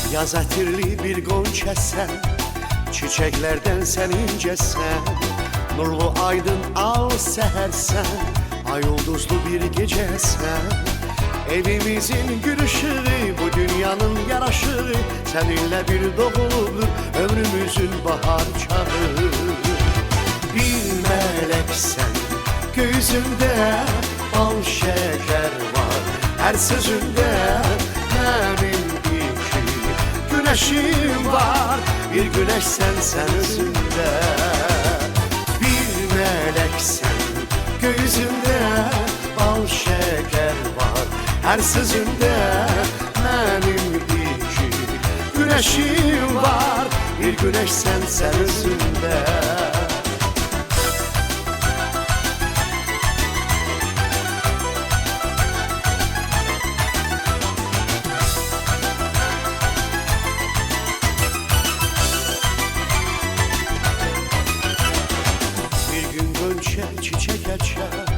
Yaz ətirli bir qonçəsən, çiçəklərdən sən incəsən. Nurlu aydın al səhərsən, ay ulduzlu bir gecəsən. Evimizin gül ışığı, bu dünyanın yaraşığı, səninlə bir doğuludur ömrümüzün bahar çağı. Bir mələksən, gözündə bal şəkər var, hər sözündə mənim iki güneşim var. Bir güneşsən sən özündə, bir mələksən, gözündə bal şəkər var, hər sözündə mənim iki güneşim var. Bir güneşsən sən özündə. Çiçek açar,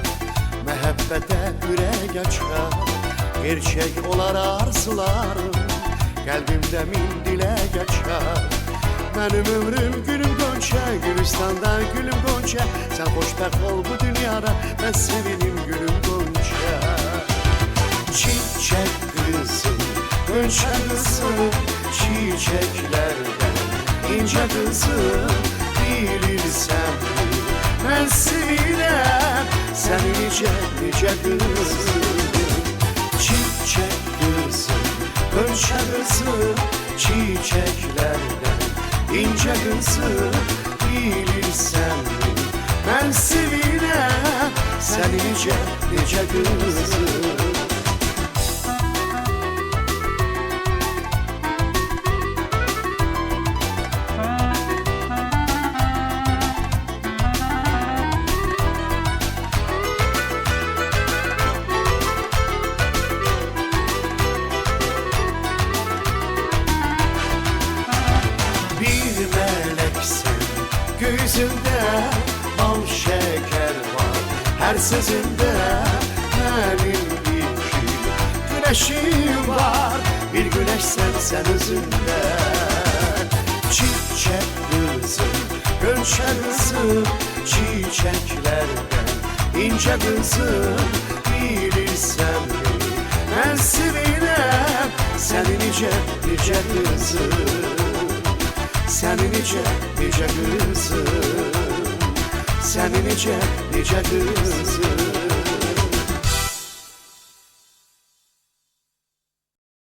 məhəbbətə ürək açar. Gerçek olar arzularım, qəlbimdə min dilək açar. Mənim ömrüm gülüm qonçə, Gülüstandan gülüm qonçə. Sən xoşbəxt ol bu dünyada, mən sevinim gülüm qonçə. Çiçek qızım, qonçə qızım, çiçeklərdən incə qızım, bilirsən mi? Mən sevinəm səni necə qızım. Çiçək qızım, qönçə qızım, çiçəklərdən incə qızım, bilirsən mi? Mən sevinəm səni necə qızım. Gözündə bal şəkər var, hər sözündə mənim iki güneşim var. Bir güneşsən sən özündə, çiçək qızım, qönçə qızım, çiçəklərdən incə qızım, bilirsən mi? Mən sevinəm səni necə qızım. Səni necə qızım, səni necə qızım.